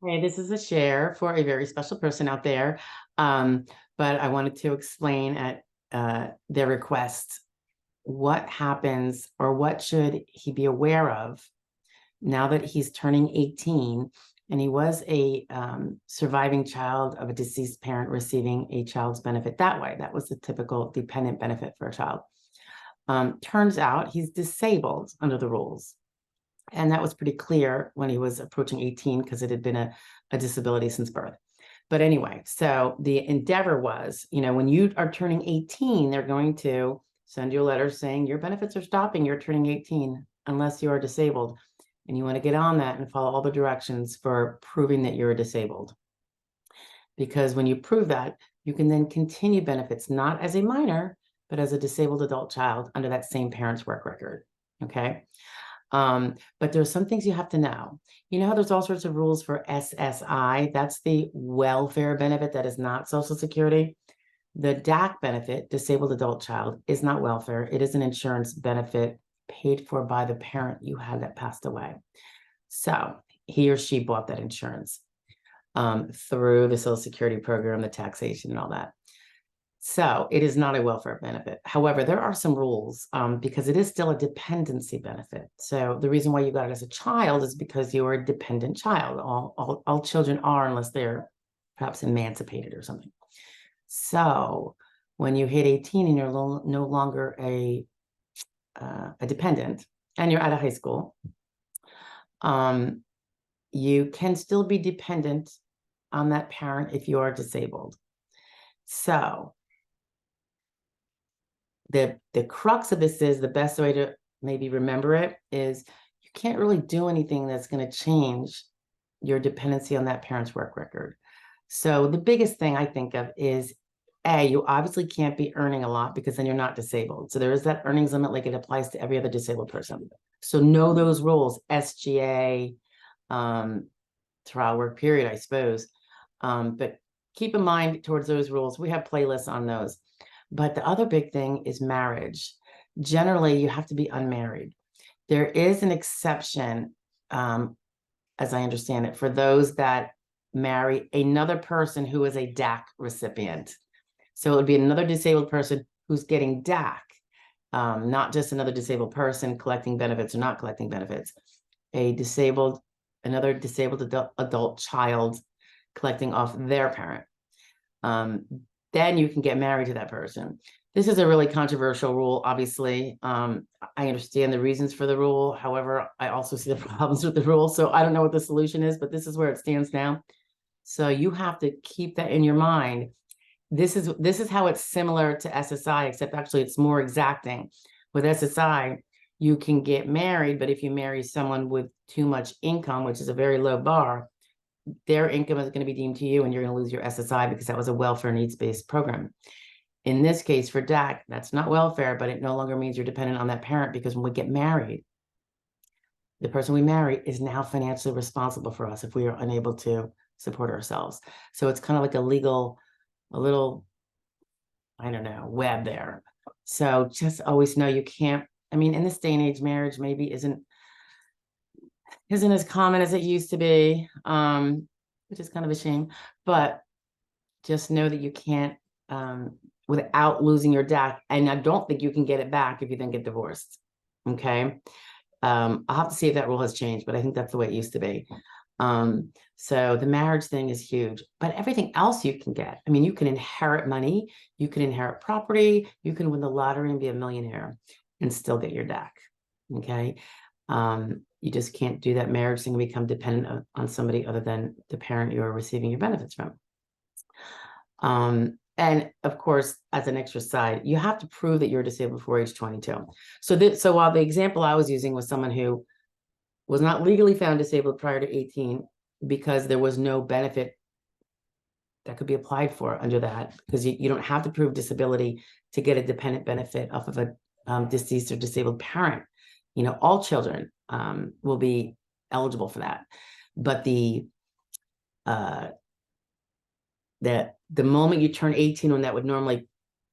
Hey, this is a share for a very special person out there. Um, but I wanted to explain at their request what happens or what should he be aware of now that he's turning 18 and he was a surviving child of a deceased parent receiving a child's benefit that way. That was the typical dependent benefit for a child. Turns out he's disabled under the rules. And that was pretty clear when he was approaching 18 because it had been a disability since birth. But anyway, so the endeavor was, when you are turning 18, they're going to send you a letter saying your benefits are stopping, you're turning 18 unless you are disabled. And you want to get on that and follow all the directions for proving that you're disabled. Because when you prove that, you can then continue benefits, not as a minor, but as a disabled adult child under that same parent's work record. Okay. But there's some things you have to know. You know how there's all sorts of rules for SSI? That's the welfare benefit that is not Social Security. The DAC benefit, disabled adult child, is not welfare. It is an insurance benefit paid for by the parent you had that passed away. So he or she bought that insurance through the Social Security program, the taxation, and all that. So it is not a welfare benefit. However, there are some rules because it is still a dependency benefit. So the reason why you got it as a child is because you are a dependent child. All children are, unless they're perhaps emancipated or something. So when you hit 18 and you're no longer a dependent and you're out of high school, you can still be dependent on that parent if you are disabled. So the crux of this is, the best way to maybe remember it is, you can't really do anything that's going to change your dependency on that parent's work record. So the biggest thing I think of is, you obviously can't be earning a lot because then you're not disabled. So there is that earnings limit like it applies to every other disabled person. So know those rules, SGA, trial work period, I suppose. But keep in mind towards those rules. We have playlists on those. But the other big thing is marriage. Generally, you have to be unmarried. There is an exception, as I understand it, for those that marry another person who is a DAC recipient. So it would be another disabled person who's getting DAC, not just another disabled person collecting benefits or not collecting benefits. Another disabled adult child collecting off their parent. Then you can get married to that person. This is a really controversial rule, obviously. I understand the reasons for the rule. However, I also see the problems with the rule. So I don't know what the solution is, but this is where it stands now. So you have to keep that in your mind. This is how it's similar to SSI, except actually it's more exacting. With SSI, you can get married, but if you marry someone with too much income, which is a very low bar, their income is going to be deemed to you and you're going to lose your SSI because that was a welfare needs-based program. In this case for DAC, that's not welfare, but it no longer means you're dependent on that parent, because when we get married, the person we marry is now financially responsible for us if we are unable to support ourselves. So it's kind of like a little, I don't know, web there. So just always know you can't, in this day and age, marriage maybe isn't as common as it used to be, which is kind of a shame. But just know that you can't, without losing your DAC, and I don't think you can get it back if you then get divorced. Okay. I'll have to see if that rule has changed, but I think that's the way it used to be. So the marriage thing is huge, but everything else you can get. You can inherit money, you can inherit property, you can win the lottery and be a millionaire and still get your DAC. Okay. You just can't do that marriage thing and become dependent on somebody other than the parent you are receiving your benefits from. And of course, as an extra side, you have to prove that you're disabled before age 22. So while the example I was using was someone who was not legally found disabled prior to 18 because there was no benefit that could be applied for under that, because you don't have to prove disability to get a dependent benefit off of a deceased or disabled parent. All children will be eligible for that. But the moment you turn 18, when that would normally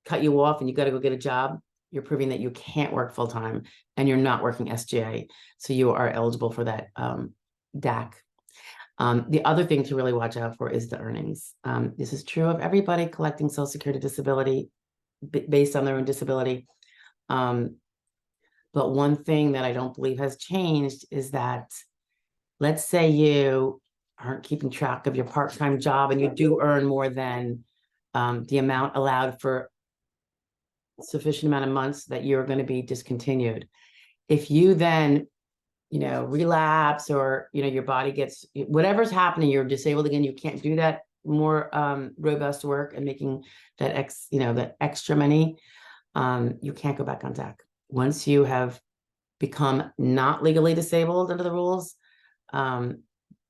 cut you off and you got to go get a job, you're proving that you can't work full time and you're not working SGA. So you are eligible for that DAC. The other thing to really watch out for is the earnings. This is true of everybody collecting Social Security disability based on their own disability. But one thing that I don't believe has changed is that, let's say you aren't keeping track of your part-time job and you do earn more than the amount allowed for sufficient amount of months that you're going to be discontinued. If you then, relapse, or, your body gets, whatever's happening, you're disabled again, you can't do that more robust work and making that that extra money, you can't go back on DAC. Once you have become not legally disabled under the rules,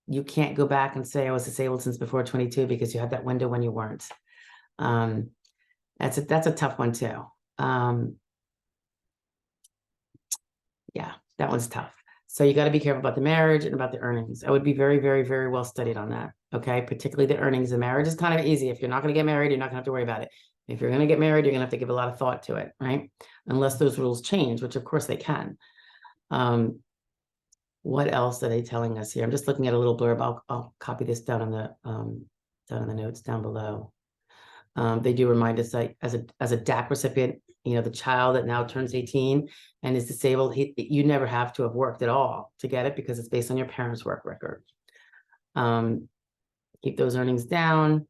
you can't go back and say I was disabled since before 22, because you had that window when you weren't. That's a tough one too. Yeah, that one's tough. So you got to be careful about the marriage and about the earnings. I would be very, very, very well studied on that. Okay, particularly the earnings. The marriage is kind of easy. If you're not going to get married, you're not going to have to worry about it. If you're going to get married, you're going to have to give a lot of thought to it, right? Unless those rules change, which of course they can. What else are they telling us here? I'm just looking at a little blurb. I'll copy this down in the notes down below. They do remind us that as a DAC recipient, the child that now turns 18 and is disabled, you never have to have worked at all to get it, because it's based on your parents' work record. Keep those earnings down.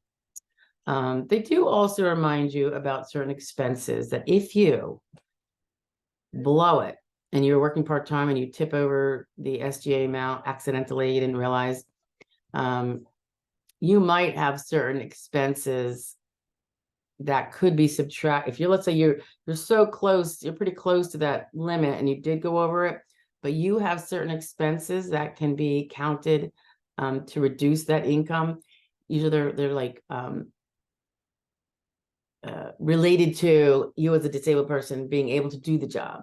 They do also remind you about certain expenses, that if you blow it and you're working part-time and you tip over the SGA amount accidentally, you didn't realize, you might have certain expenses that could be subtract. If let's say you're so close, you're pretty close to that limit and you did go over it, but you have certain expenses that can be counted to reduce that income. Usually they're like related to you as a disabled person being able to do the job.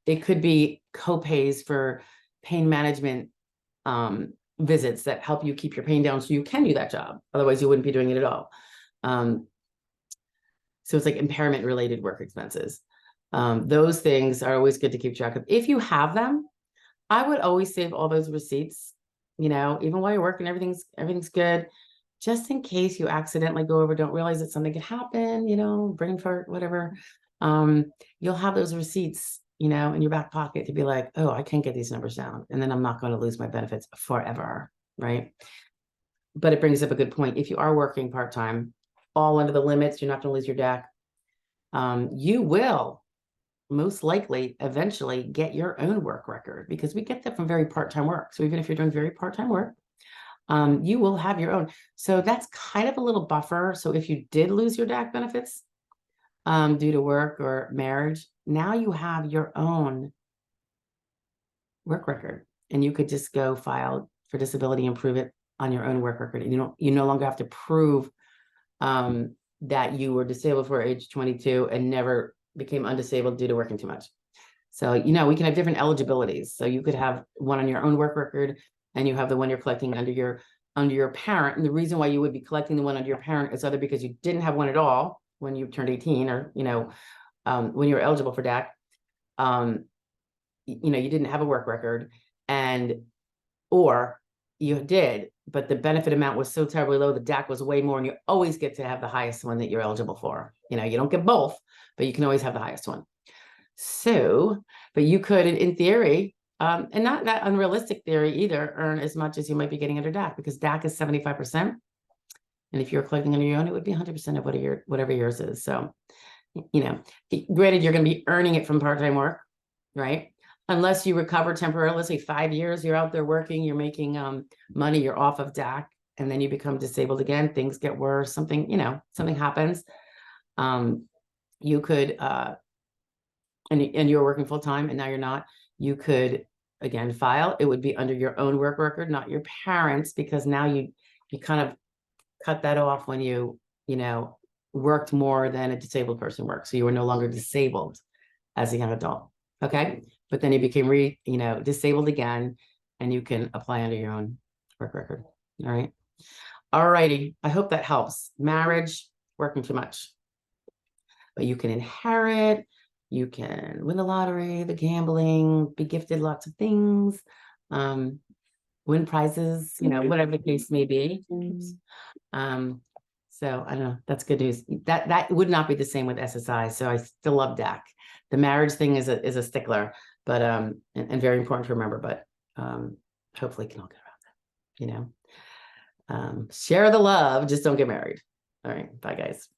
It could be co-pays for pain management visits that help you keep your pain down so you can do that job. Otherwise, you wouldn't be doing it at all. So it's like impairment related work expenses. Those things are always good to keep track of. If you have them, I would always save all those receipts, even while you're working, everything's good. Just in case you accidentally go over, don't realize that something could happen, brain fart, whatever. You'll have those receipts, in your back pocket to be like, oh, I can't get these numbers down, and then I'm not going to lose my benefits forever, right? But it brings up a good point. If you are working part-time, all under the limits, you're not going to lose your DAC. You will most likely eventually get your own work record, because we get that from very part-time work. So even if you're doing very part-time work, you will have your own. So that's kind of a little buffer. So if you did lose your DAC benefits due to work or marriage, now you have your own work record, and you could just go file for disability and prove it on your own work record. And you no longer have to prove that you were disabled for age 22 and never became undisabled due to working too much. So, we can have different eligibilities. So you could have one on your own work record, and you have the one you're collecting under your parent. And the reason why you would be collecting the one under your parent is either because you didn't have one at all when you turned 18, or, when you were eligible for DAC, you didn't have a work record, or you did, but the benefit amount was so terribly low, the DAC was way more, and you always get to have the highest one that you're eligible for. You don't get both, but you can always have the highest one. So, but you could, in theory, and not that unrealistic theory either, earn as much as you might be getting under DAC, because DAC is 75%. And if you're collecting under your own, it would be 100% of whatever yours is. So, granted, you're going to be earning it from part-time work, right? Unless you recover temporarily, let's say 5 years, you're out there working, you're making money, you're off of DAC, and then you become disabled again, things get worse, something happens. You could, and you're working full-time and now you're not, you could, again, file. It would be under your own work record, not your parents', because now you kind of cut that off when you worked more than a disabled person worked. So you were no longer disabled as a young adult. Okay. But then you became disabled again, and you can apply under your own work record. All right. All righty. I hope that helps. Marriage, working too much. But you can inherit, you can win the lottery, the gambling, be gifted lots of things. win prizes, you know, whatever the case may be. So I don't know, that's good news. That would not be the same with SSI. So I still love DAC. The marriage thing is a stickler, but and very important to remember, but hopefully can all get around that, you know. Share the love, just don't get married. All right, bye guys.